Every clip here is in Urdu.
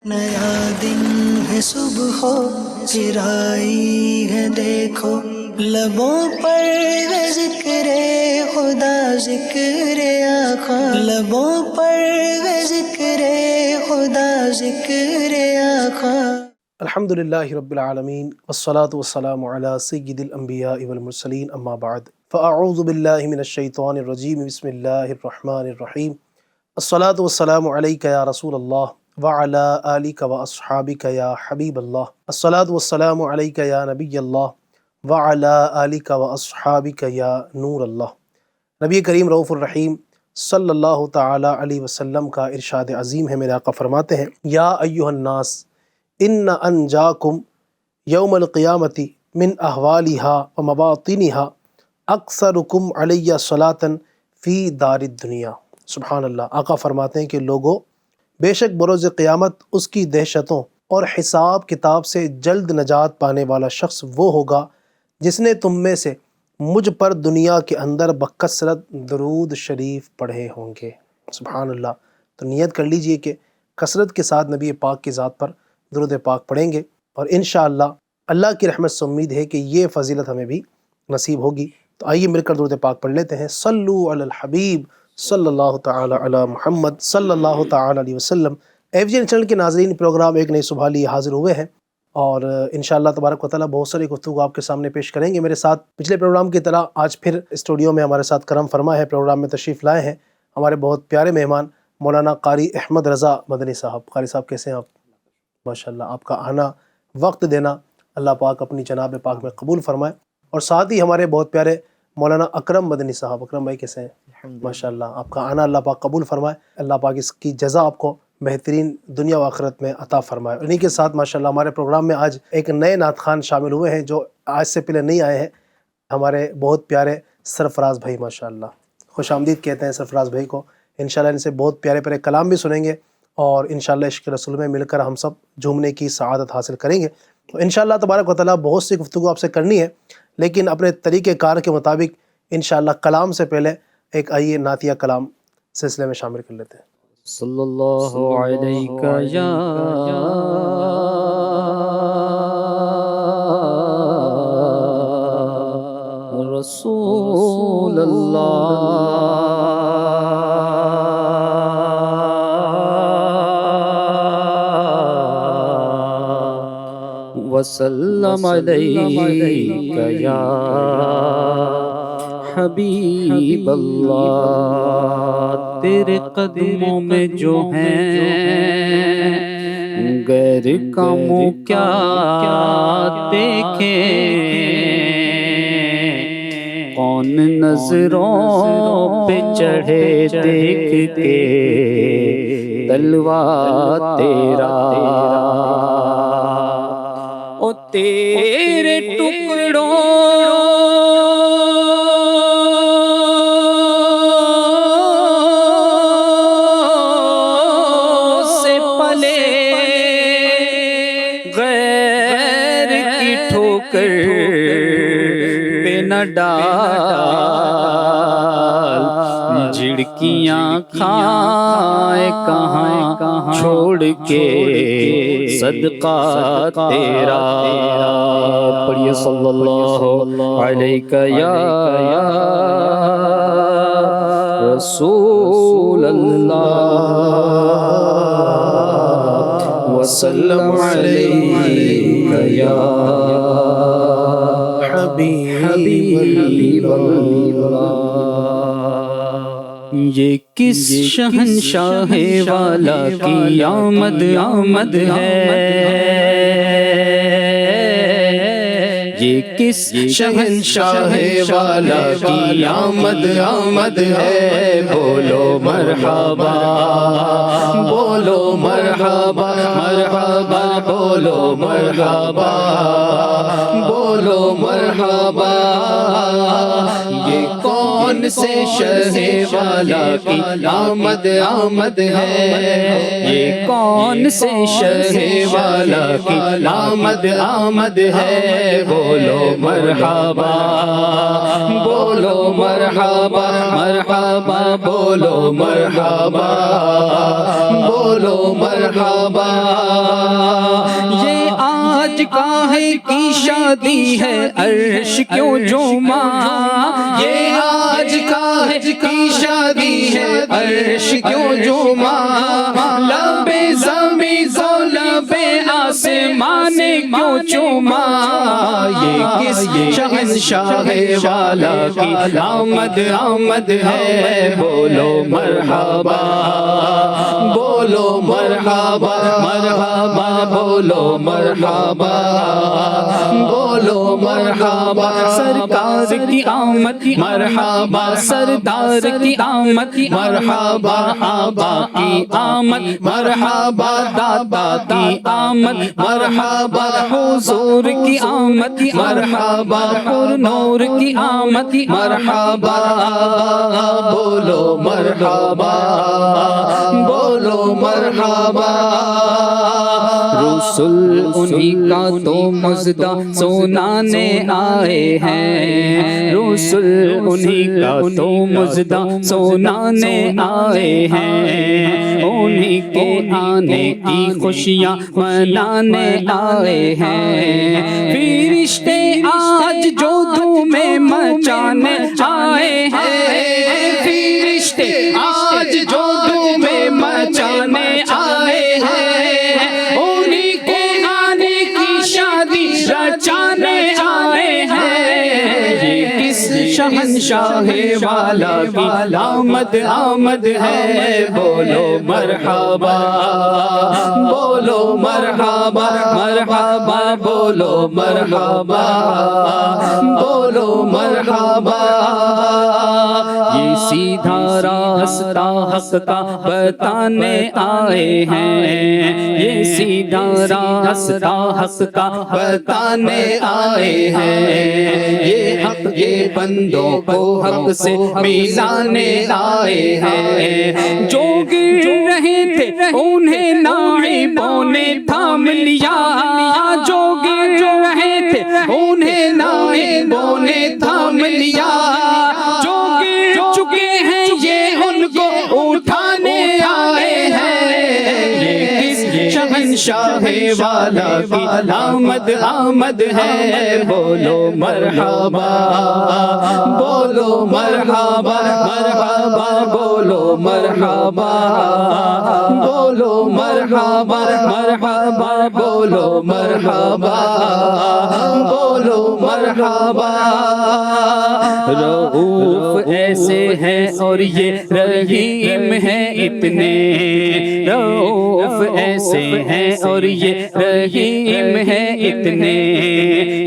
نیا دن ہے صبح پھر آئی ہے دیکھو، لبوں پر ہے ذکر خدا ذکر آقا، لبوں پر ہے ذکر خدا ذکر آقا۔ الحمدللہ رب العالمین والصلاة والسلام علی سید الانبیاء والمرسلین، اما بعد فاعوذ باللہ من الشیطان الرجیم، بسم اللہ الرحمن الرحیم۔ الصلاة والسلام علیک یا رسول اللہ وعلی آلک واصحابک یا حبیب اللہ، الصلاة والسلام علیک یا نبی اللہ وعلی آلک واصحابک یا نور اللہ۔ نبی کریم رؤوف الرحیم صلی اللہ تعالی علیہ وسلم کا ارشاد عظیم ہے، میرے آقا فرماتے ہیں، یا ایھا الناس ان انجاکم یوم القیامت من احوالها و مباطنها اکثرکم علی صلاۃ فی دار الدنیا۔ سبحان اللہ۔ آقا فرماتے ہیں کہ لوگوں، بے شک بروز قیامت اس کی دہشتوں اور حساب کتاب سے جلد نجات پانے والا شخص وہ ہوگا جس نے تم میں سے مجھ پر دنیا کے اندر بکثرت درود شریف پڑھے ہوں گے۔ سبحان اللہ۔ تو نیت کر لیجئے کہ کثرت کے ساتھ نبی پاک کی ذات پر درود پاک پڑھیں گے، اور انشاءاللہ اللہ کی رحمت سے امید ہے کہ یہ فضیلت ہمیں بھی نصیب ہوگی۔ تو آئیے مل کر درود پاک پڑھ لیتے ہیں۔ صلو علی الحبیب صلی اللہ تعالی علی محمد صلی اللہ تعالی علیہ وسلم۔ FGN چینل کے ناظرین، پروگرام ایک نئی صبح لیے حاضر ہوئے ہیں، اور انشاءاللہ تبارک و تعالیٰ بہت ساری گفتگو آپ کے سامنے پیش کریں گے۔ میرے ساتھ پچھلے پروگرام کی طرح آج پھر اسٹوڈیو میں ہمارے ساتھ کرم فرما ہے، پروگرام میں تشریف لائے ہیں ہمارے بہت پیارے مہمان مولانا قاری احمد رضا مدنی صاحب۔ قاری صاحب کیسے ہیں آپ؟ ماشاءاللہ، آپ کا آنا، وقت دینا اللہ پاک اپنی جناب پاک میں قبول فرمائے۔ اور ساتھ ہی ہمارے بہت پیارے مولانا اکرم مدنی صاحب۔ اکرم بھائی کیسے ہیں؟ ماشاءاللہ، آپ کا آنا اللہ پاک قبول فرمائے، اللہ پاک اس کی جزا آپ کو بہترین دنیا و آخرت میں عطا فرمائے۔ انہی کے ساتھ ماشاءاللہ ہمارے پروگرام میں آج ایک نئے نعت خوان شامل ہوئے ہیں جو آج سے پہلے نہیں آئے ہیں، ہمارے بہت پیارے سرفراز بھائی۔ ماشاءاللہ خوش آمدید کہتے ہیں سرفراز بھائی کو۔ انشاءاللہ ان سے بہت پیارے پیارے کلام بھی سنیں گے، اور انشاءاللہ عشق رسول میں مل کر ہم سب جھومنے کی سعادت حاصل کریں گے۔ تو انشاءاللہ تبارک و تعالیٰ بہت سی گفتگو آپ سے کرنی ہے، لیکن اپنے طریقہ کار کے مطابق انشاءاللہ کلام سے پہلے ایک آئیے نعتیہ کلام سلسلے میں شامل کر لیتے ہیں۔ صلی اللہ علیہ یا رسول اللہ، وسلم علیک یا حبیب اللہ۔ تیرے قدموں میں جو ہیں غیر کا منہ کیا دیکھیں، کون نظروں پہ چڑھے دیکھ کے تلوا تیرا، او تیرے ٹکڑوں سے پلے غیر کی ٹھوکر پہ نہ ڈال، جھڑکیاں کھائے کہاں چھوڑ کے صدقہ تیرا۔ پڑھیے صلی اللہ علیہ یا رسول اللہ، وسلم علیہ یا حبیب اللہ۔ یہ کس شہنشاہ والا کی آمد آمد ہے، یہ کس شہنشاہ والا کی آمد آمد ہے، بولو مرحبا، بولو مرحبا، مرحبا بولو مرحبا، بولو مرحبا۔ یہ کون کون سے شہ والا کی آمد آمد ہے، یہ کون سے شہ والا کی آمد آمد ہے، بولو مرحبا بولو مرحبا مرحبا بولو مرحبا بولو مرحبا۔ یہ آج کاہے کی شادی ہے عرش کیوں جھوما، یہ آج کاہے کی شادی ہے عرش کیوں جھوما، لبے زمیں کو لبے آسمان کیوں چوما، یہ کس شہنشاہ والا کی آمد آمد ہے، بولو مرحبا بولو مرحبا مرحبا بولو مرحبا بولو مرحبا۔ سرکار کی آمد مرحبا، سردار کی آمد مرحبا، آبا کی آمد مرحبا، دادا کی آمد مرحبا، حضور کی آمد مرحبا، پر نور کی آمد مرحبا، بولو مرحبا بولو مرحبا۔ رسول انہی کا تو مزدہ سنانے آئے ہیں، رسول انہی کا تو مزدہ سنانے آئے ہیں، انہی کے آنے کی خوشیاں منانے آئے ہیں، فرشتے آج جو دھومیں مچانے آئے ہیں، فرشتے آج جو دھومیں مچانے آئے ہیں، انہی کے آنے کی شادی رچانے آئے ہیں، یہ کس شہنشاہ والا کی آمد آمد ہے، بولو مرحبا بولو مرحبا مرحبا بولو مرحبا بولو مرحبا۔ یہ سیدھا راستہ حق کا بتانے آئے ہیں، یہ سیدھا راستہ حق کا بتانے آئے ہیں، یہ حق یہ بندوں کو حق سے ملانے آئے ہیں، جو گر رہے تھے انہیں نائبوں نے تھام لیا، جو گر رہے تھے انہیں نائبوں نے تھام لیا، جو گر چکے ہیں یہ ان کو اٹھانے آئے ہیں، یہ کس شہنشاہ والا کی آمد آمد ہے، بولو مرحبا بولو مرحبا مرحبا بولو مرحبا بولو مرحبا مرحبا بولو مرحبا بولو مرحبا۔ رؤوف ایسے ہیں اور یہ رحیم ہیں اتنے، رؤوف ایسے ہیں اور یہ رحیم ہیں اتنے،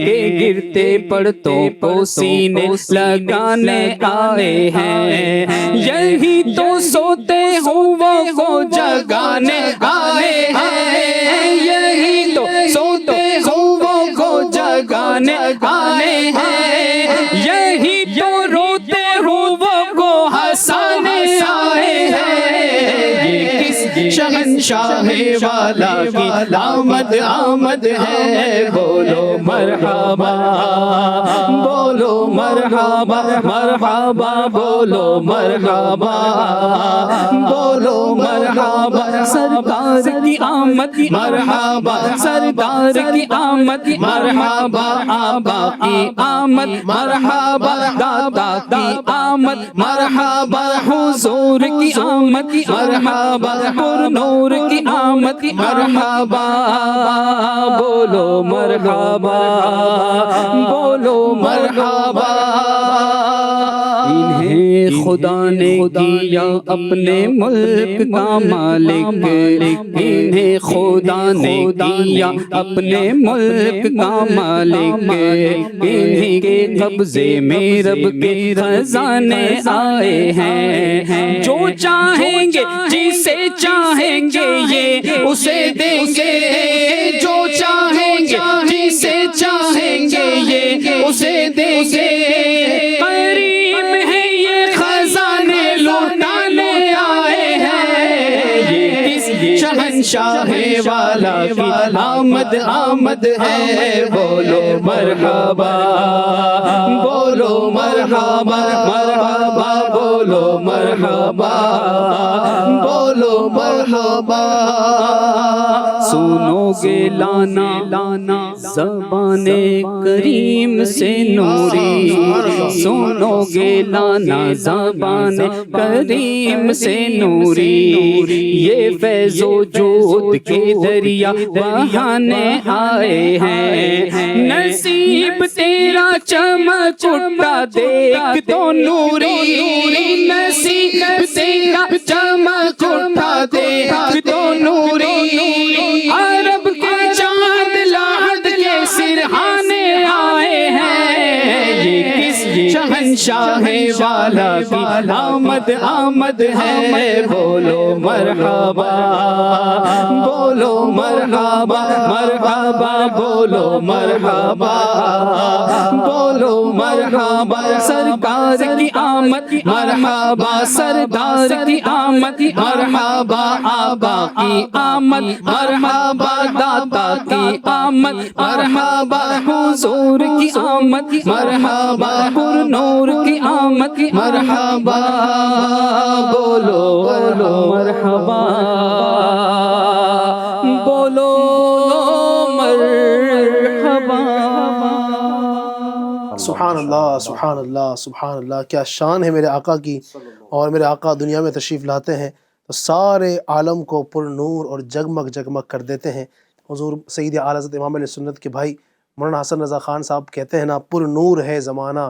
کہ گرتے پڑتوں کو سینے لگانے آئے ہیں، یہی تو سوتے ہوں کو جگانے آئے ہیں، یہی تو سوتے ہوں کو جگانے آئے ہیں، یہی تو روتے ہوں کو ہنسانے آئے ہیں، یہ کس شہنشاہ والا کی آمد آمد ہے، بولو مرحبا بولو مرحبا مرحبا بولو مرحبا بولو مرحبا۔ سرکار کی آمد مرحبا، سردار کی آمد مرحبا، آبا کی آمد مرحبا، دادا کی آمد مرحبا، حضور کی آمد مرحبا، پر نور کی آمد مرحبا، بولو مرحبا بولو مرحبا۔ انہیں خدا نے کیا اپنے ملک کا مالک، انہیں خدا نے کیا اپنے ملک کا مالک، انہیں کے قبضے میں رب کے خزانے آئے ہیں، جو چاہیں گے جسے چاہیں گے یہ اسے دیں گے، جو چاہیں گے جسے چاہیں گے یہ اسے دیں گے، قریب ہے یہ شہنشاہ والا کی آمد آمد ہے، بولو مرحبا، بولو مرحبا، مرحبا بولو مرحبا، بولو مرحبا۔ سنو گے لانا لانا زبان کریم سے نوری، سنو گے لانا زبان کریم سے نوری، یہ فیض و جود کے دریا بہانے آئے ہیں، نصیب تیرا چمک اٹھا دیکھ تو نوری، نصیب تیرا چمک اٹھا دیکھ تو نوری، عرب کے چاند لاحد کے سرہانے آئے ہیں، یہ کس شہنشاہ والا کی آمد آمد ہے، بولو مرحبا، بولو مرحبا، مرحبا بولو مرحبا، بولو مرحبا۔ سرکار کی آمد مرحبا، سردار کی آمد مرحبا، آبا کی آمد مرحبا، داتا کی آمد مرحبا، حضور کی آمد مرحبا، پر نور کی آمد مرحبا، بولو بولو مرحبا، بولو مرحبا۔ سبحان اللہ سبحان اللہ سبحان اللہ، کیا شان ہے میرے آقا کی۔ اور میرے آقا دنیا میں تشریف لاتے ہیں تو سارے عالم کو پر نور اور جگمگ جگمگ کر دیتے ہیں۔ حضور سید اعلیٰ حضرت امام علیہ سنت کے بھائی مولانا حسن رضا خان صاحب کہتے ہیں نا، پر نور ہے زمانہ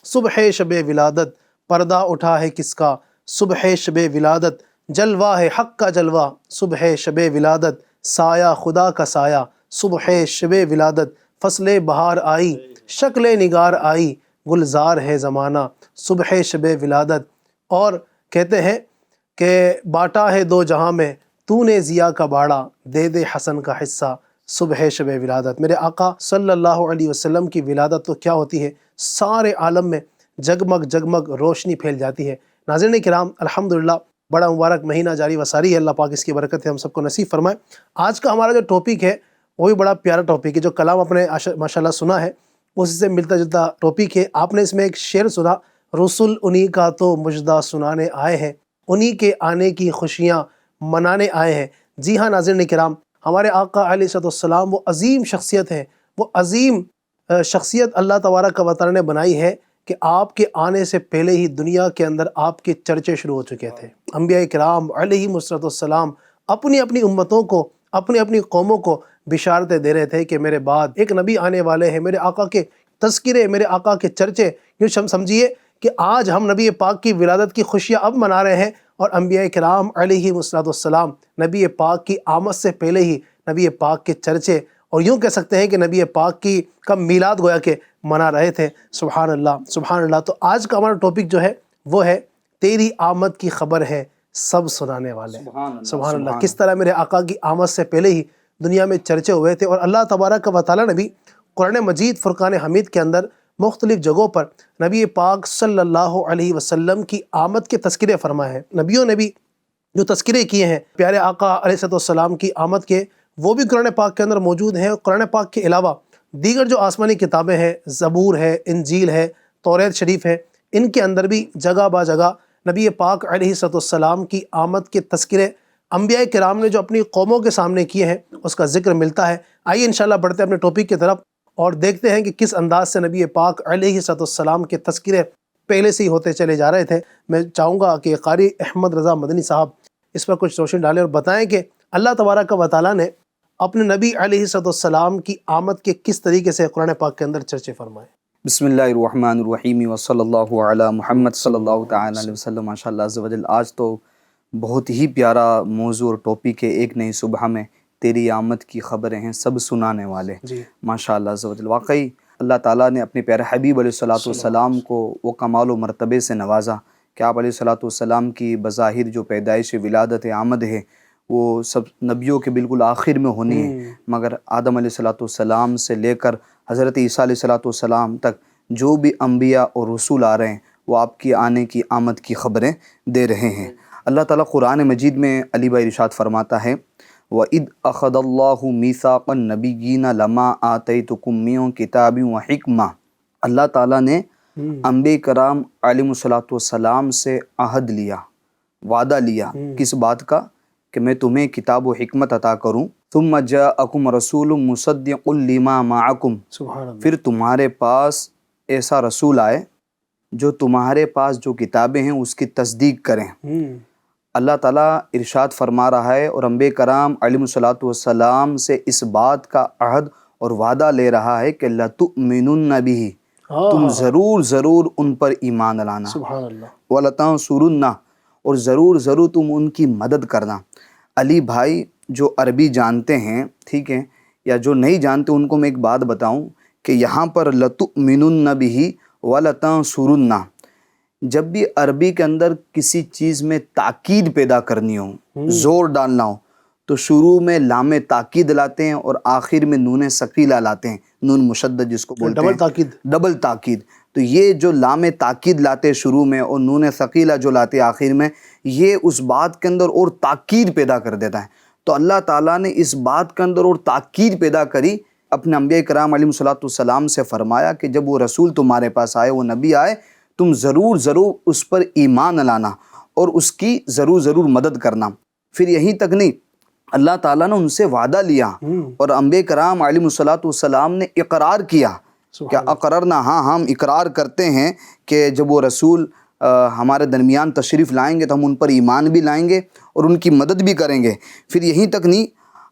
صبح شب ولادت، پردہ اٹھا ہے کس کا صبح شب ولادت، جلوہ ہے حق کا جلوہ صبح شب ولادت، سایہ خدا کا سایہ صبح شب ولادت، فصل بہار آئی شکل نگار آئی، گلزار ہے زمانہ صبح شب ولادت۔ اور کہتے ہیں کہ باٹا ہے دو جہاں میں تو نے ضیا کا باڑا، دے دے حسن کا حصہ صبح شب ولادت۔ میرے آقا صلی اللہ علیہ وسلم کی ولادت تو کیا ہوتی ہے، سارے عالم میں جگمگ جگمگ روشنی پھیل جاتی ہے۔ ناظرین کرام، الحمدللہ بڑا مبارک مہینہ جاری وساری ہے، اللہ پاک اس کی برکت ہے ہم سب کو نصیب فرمائے۔ آج کا ہمارا جو ٹاپک ہے وہ بھی بڑا پیارا ٹاپک ہے، جو کلام آپ نے ماشاءاللہ سنا ہے اس سے ملتا جلتا ٹاپک ہے۔ آپ نے اس میں ایک شعر سنا، رسول انہی کا تو مجدہ سنانے آئے ہیں، انہی کے آنے کی خوشیاں منانے آئے ہیں۔ جی ہاں ناظرین کرام، ہمارے آقا علیہ السلام وہ عظیم شخصیت ہے، وہ عظیم شخصیت اللہ تبارک و تعالی نے بنائی ہے کہ آپ کے آنے سے پہلے ہی دنیا کے اندر آپ کے چرچے شروع ہو چکے تھے۔ انبیاء کرام علیہ السلام اپنی اپنی امتوں کو، اپنی اپنی قوموں کو بشارتیں دے رہے تھے کہ میرے بعد ایک نبی آنے والے ہیں، میرے آقا کے تذکرے، میرے آقا کے چرچے۔ یوں سمجھیے کہ آج ہم نبی پاک کی ولادت کی خوشیاں اب منا رہے ہیں، اور انبیاء کرام علیہ السلام نبی پاک کی آمد سے پہلے ہی نبی پاک کے چرچے، اور یوں کہہ سکتے ہیں کہ نبی پاک کی کا میلاد گویا کہ منا رہے تھے۔ سبحان اللہ سبحان اللہ۔ تو آج کا ہمارا ٹاپک جو ہے وہ ہے تیری آمد کی خبر ہے سب سنانے والے۔ سبحان اللہ۔ کس طرح میرے آقا کی آمد سے پہلے ہی دنیا میں چرچے ہوئے تھے، اور اللہ تبارک و تعالیٰ نے بھی قرآن مجید فرقان حمید کے اندر مختلف جگہوں پر نبی پاک صلی اللہ علیہ وسلم کی آمد کے تذکرے فرمائے ہیں۔ نبیوں نے بھی جو تذکرے کیے ہیں پیارے آقا علیہ السلام کی آمد کے، وہ بھی قرآن پاک کے اندر موجود ہیں۔ اور قرآن پاک کے علاوہ دیگر جو آسمانی کتابیں ہیں، زبور ہے، انجیل ہے، توریت شریف ہے، ان کے اندر بھی جگہ با جگہ نبی پاک علیہ السلام کی آمد کے تذکرے انبیاء کرام نے جو اپنی قوموں کے سامنے کیے ہیں اس کا ذکر ملتا ہے۔ آئیے انشاءاللہ بڑھتے ہیں اپنے ٹاپک کی طرف اور دیکھتے ہیں کہ کس انداز سے نبی پاک علیہ السلام کے تذکرے پہلے سے ہی ہوتے چلے جا رہے تھے۔ میں چاہوں گا کہ قاری احمد رضا مدنی صاحب اس پر کچھ روشنی ڈالیں اور بتائیں کہ اللہ تبارک و تعالیٰ نے اپنے نبی علیہ السلام کی آمد کے کس طریقے سے قرآن پاک کے اندر چرچے فرمائے۔ بسم اللہ الرحمن الرحیم وصلی اللہ علی محمد صلی اللہ تعالی علیہ وسلم۔ ماشاءاللہ عز و جل، آج تو بہت ہی پیارا موضوع اور ٹاپک ہے، ایک نئی صبح میں تیری آمد کی خبریں ہیں سب سنانے والے۔ ماشاءاللہ عز و جل، واقعی اللہ تعالیٰ نے اپنے پیارے حبیب علیہ السلام کو وہ کمال و مرتبے سے نوازا کہ آپ علیہ السلام کی بظاہر جو پیدائش ولادت آمد ہے وہ سب نبیوں کے بالکل آخر میں ہونی ہے، مگر آدم علیہ السلام سے لے کر حضرت عیسیٰ علیہ السلام تک جو بھی انبیاء اور رسول آ رہے ہیں وہ آپ کی آنے کی آمد کی خبریں دے رہے ہیں۔ اللہ تعالیٰ قرآن مجید میں علی بھائی ارشاد فرماتا ہے وَإِذْ أَخَذَ اللَّهُ مِيثَاقَ النَّبِيِّينَ لَمَا آتَيْتُكُم مِّن کِتَابٍ وَحِکْمَةٍ، اللہ تعالیٰ نے انبیاء کرام علیہ الصلوۃ والسلام سے عہد لیا، وعدہ لیا، کس بات کا؟ کہ میں تمہیں کتاب و حکمت عطا کروں. ثم جاءکم رسول مصدق لما معکم، سبحان اللہ. پھر تمہارے پاس ایسا رسول آئے جو تمہارے پاس جو کتابیں ہیں اس کی تصدیق کریں. اللہ تعالیٰ ارشاد فرما رہا ہے اور انبیاء کرام علیہ الصلوۃ والسلام سے اس بات کا عہد اور وعدہ لے رہا ہے کہ لَتُؤْمِنُنَّ بِهِ، تم ضرور ان پر ایمان لانا. سبحان اللہ. وَلَتَنْصُرُنَّ، اور ضرور تم ان کی مدد کرنا. علی بھائی جو عربی جانتے ہیں، ٹھیک ہے، یا جو نہیں جانتے ان کو میں ایک بات بتاؤں کہ یہاں پر لَتُؤْمِنُنَّ بِهِ وَلَتَنْصُرُنَّ، جب بھی عربی کے اندر کسی چیز میں تاکید پیدا کرنی ہو، زور ڈالنا ہو، تو شروع میں لام تاکید لاتے ہیں اور آخر میں نون ثقیلہ لاتے ہیں، نون مشدد جس کو بولتے ہیں، ڈبل تاکید. ڈبل تاکید. تو یہ جو لام تاکید لاتے شروع میں اور نون ثقیلہ جو لاتے آخر میں، یہ اس بات کے اندر اور تاکید پیدا کر دیتا ہے. تو اللہ تعالیٰ نے اس بات کے اندر اور تاکید پیدا کری، اپنے انبیاء کرام علیہ الصلوۃ والسلام سے فرمایا کہ جب وہ رسول تمہارے پاس آئے، وہ نبی آئے، تم ضرور اس پر ایمان لانا اور اس کی ضرور مدد کرنا. پھر یہیں تک نہیں، اللہ تعالیٰ نے ان سے وعدہ لیا اور انبیاء کرام علیہ الصلوۃ والسلام نے اقرار کیا. کیا اقررنا، ہاں ہم اقرار کرتے ہیں کہ جب وہ رسول ہمارے درمیان تشریف لائیں گے تو ہم ان پر ایمان بھی لائیں گے اور ان کی مدد بھی کریں گے. پھر یہیں تک نہیں،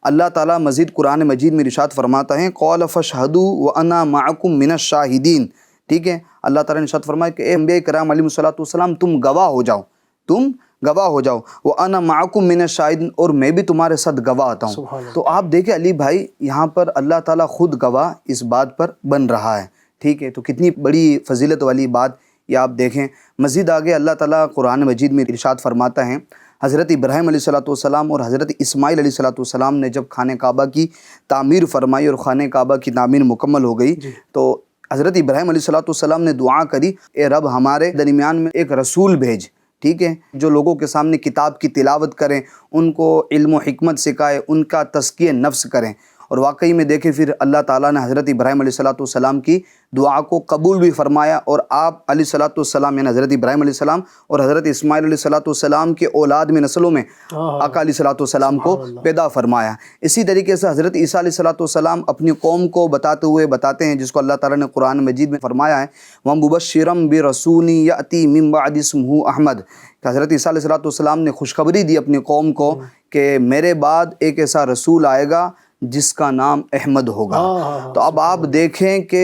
اللہ تعالیٰ مزید قرآن مجید میں ارشاد فرماتا ہے قال فاشهدوا وانا معكم من الشاہدین. ٹھیک ہے، اللہ تعالیٰ نے ارشاد فرمایا کہ اے انبیاء کرام علیہ الصلوۃ والسلام تم گواہ ہو جاؤ، تم گواہ ہو جاؤ. وانا معكم من الشاہدین، اور میں بھی تمہارے ساتھ گواہ آتا ہوں. تو آپ دیکھیں علی بھائی، یہاں پر اللہ تعالیٰ خود گواہ اس بات پر بن رہا ہے. ٹھیک ہے، تو کتنی بڑی فضیلت والی بات یہ آپ دیکھیں. مزید آگے اللہ تعالیٰ قرآن مجید میں ارشاد فرماتا ہے، حضرت ابراہیم علیہ الصلوۃ والسلام اور حضرت اسماعیل علیہ الصلوۃ والسلام نے جب خانہ کعبہ کی تعمیر فرمائی اور خانہ کعبہ کی تعمیر مکمل ہو گئی، تو حضرت ابراہیم علیہ الصلوۃ والسلام نے دعا کری، اے رب ہمارے درمیان میں ایک رسول بھیج، ٹھیک ہے، جو لوگوں کے سامنے کتاب کی تلاوت کریں، ان کو علم و حکمت سکھائے، ان کا تزکیہ نفس کریں. اور واقعی میں دیکھیں پھر اللہ تعالیٰ نے حضرت ابراہیم علیہ الصلوۃ والسلام کی دعا کو قبول بھی فرمایا، اور آپ علیہ الصلوۃ والسلام یعنی حضرت ابراہیم علیہ السلام اور حضرت اسماعیل علیہ الصلوۃ والسلام کے اولاد میں نسلوں میں آقا علیہ الصلوۃ والسلام کو پیدا فرمایا. اسی طریقے سے حضرت عیسیٰ علیہ الصلوۃ والسلام اپنی قوم کو بتاتے ہیں، جس کو اللہ تعالیٰ نے قرآن مجید میں فرمایا ہے وَمُبَشِّرًا بِرَسُولٍ يَأْتِي مِن بَعْدِ اسْمُهُ احمد، کہ حضرت عیسیٰ علیہ الصلوۃ والسلام نے خوشخبری دی اپنی قوم کو کہ میرے بعد ایک ایسا رسول آئے گا جس کا نام احمد ہوگا. تو اب آپ دیکھیں کہ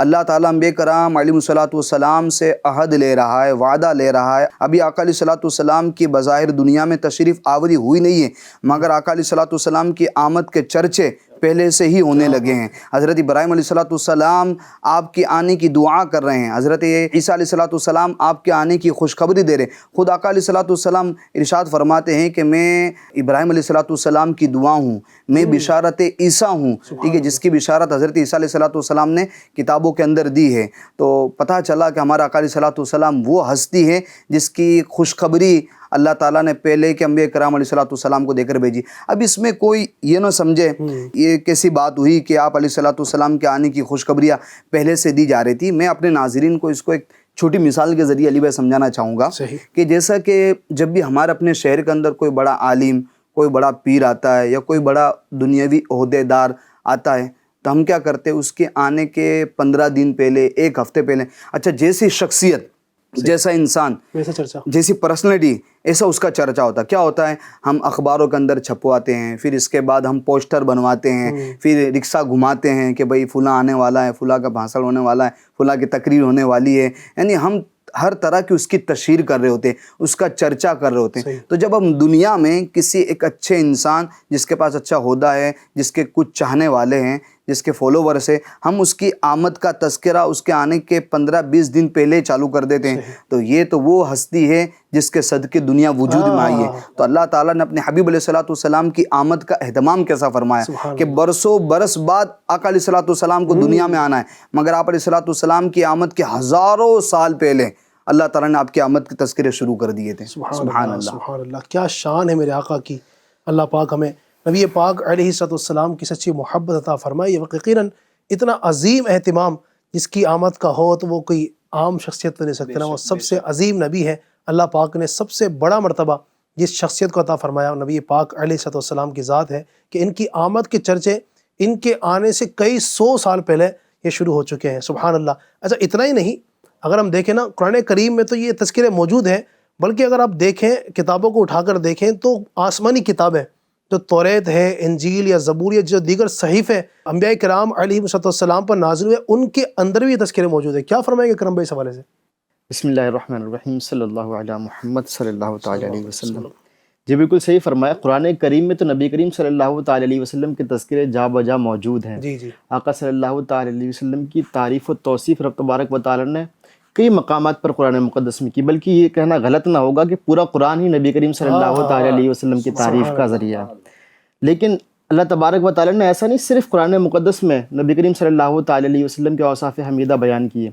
اللہ تعالیٰ انبیاء کرام علیہ الصلوۃ والسلام سے عہد لے رہا ہے، وعدہ لے رہا ہے. ابھی آقا علیہ الصلوۃ والسلام کی بظاہر دنیا میں تشریف آوری ہوئی نہیں ہے، مگر آقا علیہ الصلوۃ والسلام کی آمد کے چرچے پہلے سے ہی ہونے لگے ہیں. حضرت ابراہیم علیہ الصلوۃ والسلام آپ کے آنے کی دعا کر رہے ہیں، حضرت عیسیٰ علیہ الصلوۃ والسلام آپ کے آنے کی خوشخبری دے رہے ہیں. خود آقا علیہ الصلوۃ والسلام ارشاد فرماتے ہیں کہ میں ابراہیم علیہ الصلوۃ والسلام کی دعا ہوں، میں بشارت عیسیٰ ہوں، ٹھیک ہے، جس کی بشارت حضرت عیسیٰ علیہ الصلوۃ والسلام نے کتابوں کے اندر دی ہے. تو پتہ چلا کہ ہمارا آقا علیہ الصلوۃ والسلام وہ ہستی ہے جس کی خوشخبری اللہ تعالیٰ نے پہلے کے انبیاء کرام علیہ الصلوۃ والسلام کو دے کر بھیجی. اب اس میں کوئی یہ نہ سمجھے یہ کیسی بات ہوئی کہ آپ علیہ الصلوۃ والسلام کے آنے کی خوشخبریاں پہلے سے دی جا رہی تھی. میں اپنے ناظرین کو اس کو ایک چھوٹی مثال کے ذریعے علی بھائی سمجھانا چاہوں گا کہ جیسا کہ جب بھی ہمارے اپنے شہر کے اندر کوئی بڑا عالم، کوئی بڑا پیر آتا ہے یا کوئی بڑا دنیاوی عہدے دار آتا ہے، تو ہم کیا کرتے ہیں اس کے آنے کے 15 دن پہلے، ایک ہفتے پہلے، اچھا جیسی شخصیت، جیسا انسان، جیسی پرسنالٹی، ایسا اس کا چرچا ہوتا ہے. کیا ہوتا ہے، ہم اخباروں کے اندر چھپواتے ہیں، پھر اس کے بعد ہم پوسٹر بنواتے ہیں، پھر رکشہ گھماتے ہیں کہ بھئی فلاں آنے والا ہے، فلاں کا بھانسڑ ہونے والا ہے، فلاں کی تقریر ہونے والی ہے. یعنی ہم ہر طرح کی اس کی تشہیر کر رہے ہوتے ہیں، اس کا چرچا کر رہے ہوتے ہیں. تو جب ہم دنیا میں کسی ایک اچھے انسان جس کے پاس اچھا عہدہ ہے، جس کے کچھ چاہنے والے ہیں، جس کے فالوورس ہیں، ہم اس کی آمد کا تذکرہ اس کے آنے کے 15-20 دن پہلے چالو کر دیتے ہیں، تو یہ تو وہ ہستی ہے جس کے صدقے دنیا وجود میں آئی ہے. تو اللہ تعالیٰ نے اپنے حبیب علیہ الصلوۃ والسلام کی آمد کا اہتمام کیسا فرمایا کہ برسوں برس بعد آقا علیہ الصلوۃ والسلام کو دنیا میں آنا ہے، مگر آپ علیہ الصلوۃ والسلام کی آمد کے ہزاروں سال پہلے اللہ تعالیٰ نے آپ کی آمد کے تذکرے شروع کر دیے تھے. سبحان اللہ. کیا شان ہے میرے آقا کی. اللہ پاک ہمیں نبی پاک علیہ السلام کی سچی محبت عطا فرمائے۔ یقیناً اتنا عظیم اہتمام جس کی آمد کا ہو تو وہ کوئی عام شخصیت تو نہیں سکتے نا، وہ سب سے عظیم نبی ہے۔ اللہ پاک نے سب سے بڑا مرتبہ جس شخصیت کو عطا فرمایا نبی پاک علیہ السلام کی ذات ہے کہ ان کی آمد کے چرچے ان کے آنے سے کئی سو سال پہلے یہ شروع ہو چکے ہیں۔ سبحان اللہ۔ اچھا اتنا ہی نہیں، اگر ہم دیکھیں نا قرآن کریم میں تو یہ تذکرے موجود ہیں، بلکہ اگر آپ دیکھیں کتابوں کو اٹھا کر دیکھیں تو آسمانی کتابیں جو توریت ہے، انجیل یا زبور یا جو دیگر صحیفے انبیاء کرام علیہ السلام پر نازل ہوئے ان کے اندر بھی یہ تذکرے موجود ہیں۔ کیا فرمائیں گے کرم بھائی اس حوالے سے؟ بسم اللہ الرحمن الرحیم، صلی اللہ علی محمد صلی اللہ تعالی علیہ وسلم۔ جی بالکل صحیح فرمایا، قرآن کریم میں تو نبی کریم صلی اللہ تعالی علیہ وسلم کے تذکرے جا بجا موجود ہیں۔ جی جی، آقا صلی اللہ تعالی علیہ وسلم کی تعریف و توصیف رب تبارک و تعالی نے کئی مقامات پر قرآن مقدس میں کی، بلکہ یہ کہنا غلط نہ ہوگا کہ پورا قرآن ہی نبی کریم صلی اللہ تعالی علیہ وسلم کی تعریف کا ذریعہ ہے۔ لیکن اللہ تبارک و تعالی نے ایسا نہیں صرف قرآن مقدس میں نبی کریم صلی اللہ تعالی علیہ وسلم کے اوصاف حمیدہ بیان کیے،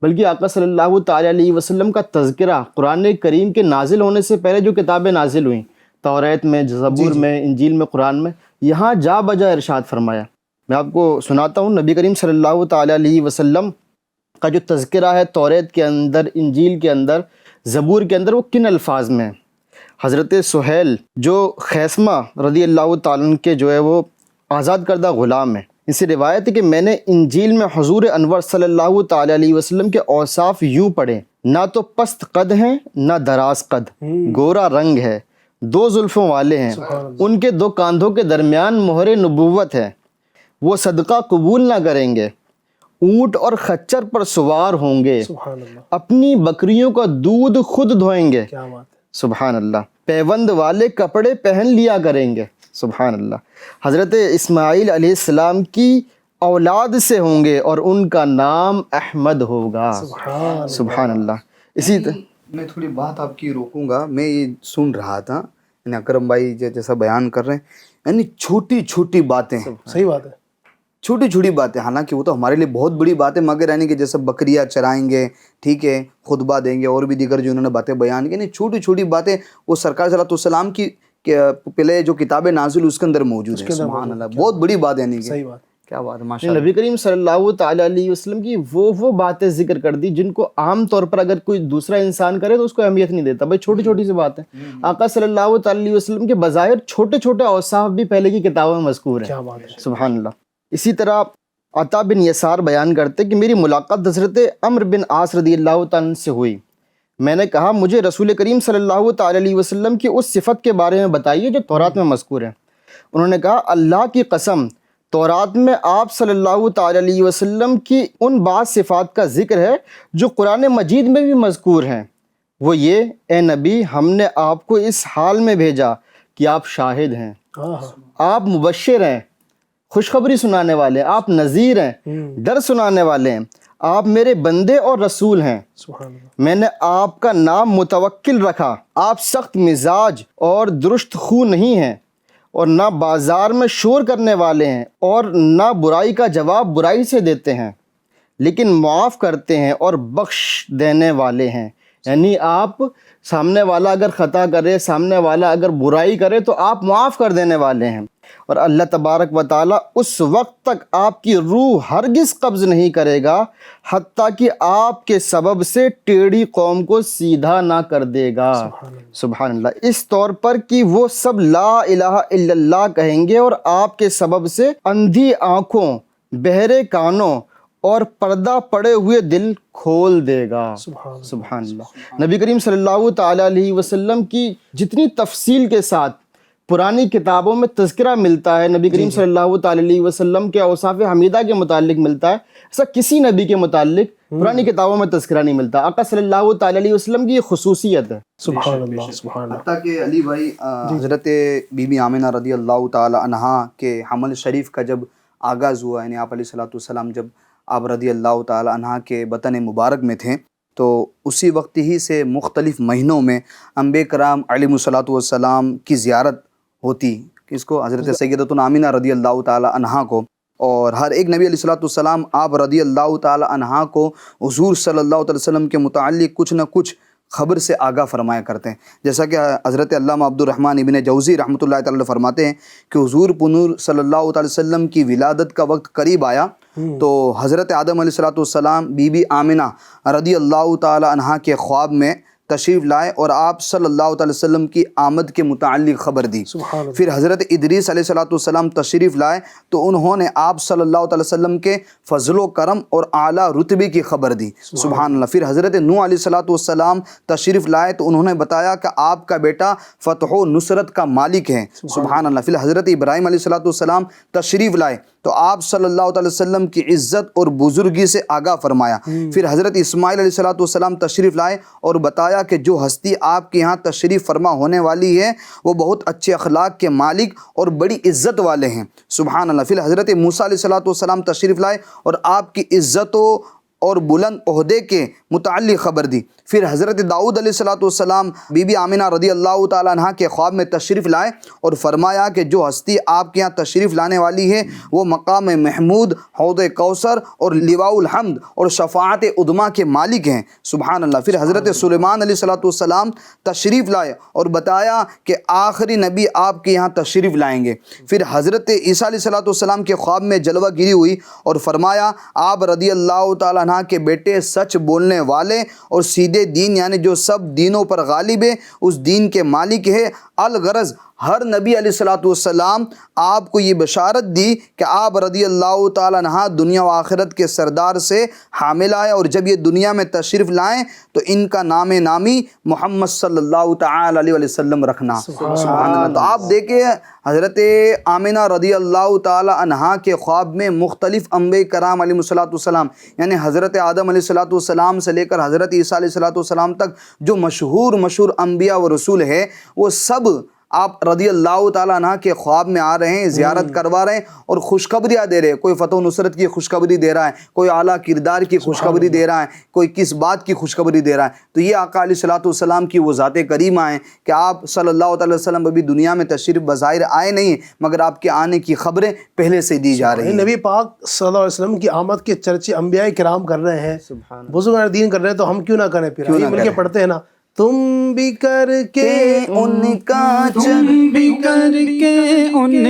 بلکہ آقا صلی اللہ تعالی علیہ وسلم کا تذکرہ قرآن کریم کے نازل ہونے سے پہلے جو کتابیں نازل ہوئیں، توریت میں، زبور میں، انجیل میں، قرآن میں، یہاں جا بجا ارشاد فرمایا۔ میں آپ کو سناتا ہوں نبی کریم صلی اللہ تعالی علیہ وسلم کا جو تذکرہ ہے توریت کے اندر، انجیل کے اندر، زبور کے اندر، وہ کن الفاظ میں ہے۔ حضرت سہیل جو خیسمہ رضی اللہ تعالیٰ عنہ کے جو ہے وہ آزاد کردہ غلام ہیں، ان سے روایت ہے کہ میں نے انجیل میں حضور انور صلی اللہ تعالی علیہ وسلم کے اوصاف یوں پڑھے، نہ تو پست قد ہیں نہ دراز قد، گورا رنگ ہے، 2 زلفوں والے ہیں، ان کے 2 کاندھوں کے درمیان مہر نبوت ہے، وہ صدقہ قبول نہ کریں گے، اونٹ اور خچر پر سوار ہوں گے، سبحان اللہ، اپنی بکریوں کا دودھ خود دھوئیں گے، کیا بات ہے۔ سبحان اللہ، پیوند والے کپڑے پہن لیا کریں گے، سبحان اللہ، حضرت اسماعیل علیہ السلام کی اولاد سے ہوں گے اور ان کا نام احمد ہوگا، سبحان اللہ۔ اسی میں تھوڑی بات آپ کی روکوں گا، میں یہ سن رہا تھا یعنی اکرم بھائی جیسا بیان کر رہے ہیں، یعنی چھوٹی چھوٹی باتیں، صحیح بات ہے، چھوٹی چھوٹی باتیں، حالانکہ وہ تو ہمارے لیے بہت بڑی باتیں، مگر یعنی کہ جیسے بکریاں چرائیں گے، ٹھیک ہے، خطبہ دیں گے، اور بھی دیگر جو انہوں نے باتیں بیان کی، یعنی چھوٹی چھوٹی باتیں وہ سرکار صلی اللہ علیہ وسلم کی پہلے جو کتابیں نازل اس کے اندر موجود ہیں، سبحان اللہ، بہت بڑی بات ہے، یعنی کہ صحیح بات، کیا بات ہے، ماشاء اللہ۔ نبی کریم صلی اللہ تعالی علیہ وسلم کی وہ باتیں ذکر کر دی جن کو عام طور پر اگر کوئی دوسرا انسان کرے تو اس کو اہمیت نہیں دیتا، بھائی چھوٹی چھوٹی سی بات ہے۔ آقا صلی اللہ تعالی علیہ وسلم کے بظاہر چھوٹے چھوٹے اوصاف بھی پہلے کی کتابوں میں مذکور ہیں، کیا بات ہے، سبحان اللہ۔ اسی طرح عطا بن یسار بیان کرتے کہ میری ملاقات حضرت عمرو بن عاص رضی اللہ تعالیٰ عنہ سے ہوئی، میں نے کہا مجھے رسول کریم صلی اللہ تعالی علیہ وسلم کی اس صفت کے بارے میں بتائیے جو تورات میں مذکور ہے۔ انہوں نے کہا اللہ کی قسم، تورات میں آپ صلی اللہ تعالی علیہ وسلم کی ان بعض صفات کا ذکر ہے جو قرآن مجید میں بھی مذکور ہیں، وہ یہ اے نبی ہم نے آپ کو اس حال میں بھیجا کہ آپ شاہد ہیں، آپ مبشر ہیں، خوشخبری سنانے والے، آپ نذیر ہیں، ڈر سنانے والے ہیں، آپ میرے بندے اور رسول ہیں، سبحان اللہ، میں نے آپ کا نام متوکل رکھا، آپ سخت مزاج اور درست خو نہیں ہیں اور نہ بازار میں شور کرنے والے ہیں اور نہ برائی کا جواب برائی سے دیتے ہیں لیکن معاف کرتے ہیں اور بخش دینے والے ہیں، یعنی آپ سامنے والا اگر خطا کرے، سامنے والا اگر برائی کرے تو آپ معاف کر دینے والے ہیں، اور اللہ تبارک و تعالیٰ اس وقت تک آپ کی روح ہرگز قبض نہیں کرے گا حتیٰ کہ آپ کے سبب سے ٹیڑھی قوم کو سیدھا نہ کر دے گا، سبحان اللہ، اس طور پر کہ وہ سب لا الہ الا اللہ کہیں گے اور آپ کے سبب سے اندھی آنکھوں، بہرے کانوں اور پردہ پڑے ہوئے دل کھول دے گا، سبحان اللہ۔ نبی کریم صلی اللہ تعالی علیہ وسلم کی جتنی تفصیل کے ساتھ پرانی کتابوں میں تذکرہ ملتا ہے، نبی کریم صلی اللہ تعالی علیہ وسلم کے اوصاف حمیدہ کے متعلق ملتا ہے، ایسا کسی نبی کے متعلق پرانی کتابوں میں تذکرہ نہیں ملتا۔ آقا صلی اللہ تعالی علیہ وسلم کی یہ خصوصیت ہے، سبحان اللہ، سبحان اللہ۔ حتیٰ کہ علی بھائی حضرت بی بی آمنہ رضی اللہ تعالی عنہا کے حمل شریف کا جب آغاز ہوا، یعنی آپ علیہ الصلوۃ والسلام جب آپ رضی اللہ تعالی عنہا کے بطن مبارک میں تھے تو اسی وقت ہی سے مختلف مہینوں میں انبیاء کرام علیہ الصلوۃ والسلام کی زیارت ہوتی، کس کو؟ حضرت سیدتنا آمنہ رضی اللہ تعالی عنہا کو، اور ہر ایک نبی علیہ الصلوۃ والسلام آپ رضی اللہ تعالی عنہا کو حضور صلی اللہ علیہ وسلم کے متعلق کچھ نہ کچھ خبر سے آگاہ فرمایا کرتے ہیں. جیسا کہ حضرت علامہ عبد الرحمن ابن جوزی رحمۃ اللہ تعالی فرماتے ہیں کہ حضور پنور صلی اللہ تعالی وسلم کی ولادت کا وقت قریب آیا تو حضرت آدم علیہ السلام بی بی آمنہ رضی اللہ تعالی عنہا کے خواب میں تشریف لائے اور آپ صلی اللہ تعالی وسلم کی آمد کے متعلق خبر دی. پھر حضرت ادریس علیہ السلام تشریف لائے تو انہوں نے آپ صلی اللہ تعالی وسلم کے فضل و کرم اور اعلیٰ رتبے کی خبر دی. سبحان اللہ. پھر حضرت نوح علیہ السلام تشریف لائے تو انہوں نے بتایا کہ آپ کا بیٹا فتح و نصرت کا مالک ہے. سبحان اللہ. پھر حضرت ابراہیم علیہ السلام تشریف لائے تو آپ صلی اللہ تعالی وسلم کی عزت اور بزرگی سے آگاہ فرمایا. پھر حضرت اسماعیل علیہ السلام تشریف لائے اور بتایا کہ جو ہستی آپ کے یہاں تشریف فرما ہونے والی ہے وہ بہت اچھے اخلاق کے مالک اور بڑی عزت والے ہیں. سبحان اللہ. پھر حضرت موسیٰ علیہ السلام تشریف لائے اور آپ کی عزتوں اور بلند عہدے کے متعلق خبر دی. پھر حضرت داؤد علیہ السلام بی بی آمنہ رضی اللہ تعالیٰ عنہ کے خواب میں تشریف لائے اور فرمایا کہ جو ہستی آپ کے یہاں تشریف لانے والی ہے وہ مقام محمود، حوض کوثر اور لواء الحمد اور شفاعت عظمیٰ کے مالک ہیں. سبحان اللہ. پھر حضرت سلیمان علیہ السلام تشریف لائے اور بتایا کہ آخری نبی آپ کے یہاں تشریف لائیں گے. پھر حضرت عیسیٰ علیہ السلام کے خواب میں جلوہ گیری ہوئی اور فرمایا آپ رضی اللہ تعالیٰ عنہ کے بیٹے سچ بولنے والے اور سیدھے دین یعنی جو سب دینوں پر غالب ہے اس دین کے مالک ہے. الغرض ہر نبی علیہ السلام آپ کو یہ بشارت دی کہ آپ رضی اللہ تعالیٰ عنہ دنیا و آخرت کے سردار سے حامل آئے اور جب یہ دنیا میں تشریف لائیں تو ان کا نام نامی محمد صلی اللہ تعالی علیہ وسلم رکھنا. سبحان اللہ. تو آپ دیکھیں حضرت آمنہ رضی اللہ تعالی عنہا کے خواب میں مختلف انبیاء کرام علیہ السلام یعنی حضرت آدم علیہ السلام سے لے کر حضرت عیسیٰ علیہ السلام تک جو مشہور انبیاء و رسول ہے وہ سب آپ رضی اللہ تعالیٰ عنہ کے خواب میں آ رہے ہیں، زیارت کروا رہے ہیں اور خوشخبریاں دے رہے ہیں. کوئی فتح و نصرت کی خوشخبری دے رہا ہے، کوئی اعلیٰ کردار کی خوشخبری دے رہا ہے، کوئی کس بات کی خوشخبری دے رہا ہے. تو یہ آقا علیہ السلام کی وہ ذات کریمہ ہیں کہ آپ صلی اللہ تعالی وسلم ابھی دنیا میں تشریف بظاہر آئے نہیں ہیں مگر آپ کے آنے کی خبریں پہلے سے دی جا رہی ہیں. نبی پاک صلی اللہ علیہ وسلم کی آمد کے چرچے انبیاء کرام کر رہے ہیں، بزرگان دین کر رہے ہیں، تو ہم کیوں نہ کریں؟ پھر یہ مل کے پڑھتے ہیں نا، تم بھی کر کے ان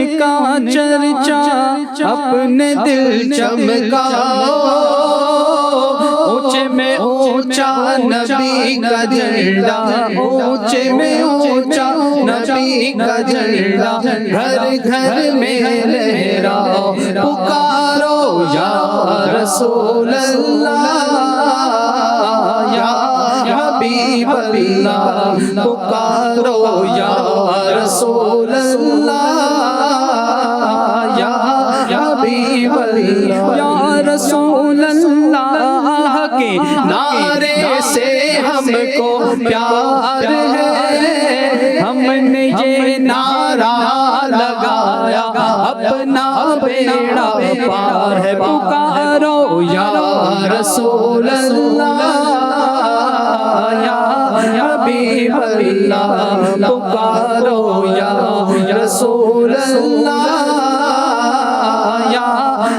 کا چرچا اپنے دل چمکاؤ، اونچے میں اونچا نبی کا جھنڈا، اونچے میں اونچا نبی کا جھنڈا گھر گھر میں لہراؤ، پکارو یا رسول اللہ یا حبیب اللہ، پکارو یا رسول اللہ یا حبیب اللہ. یا رسول اللہ کے نعرے سے ہم کو پیار ہے، ہم نے یہ نعرہ لگایا اپنا بیڑا پار ہے. پکارو یا رسول اللہ یا حبیب اللہ، پکارو یا رسول اللہ یا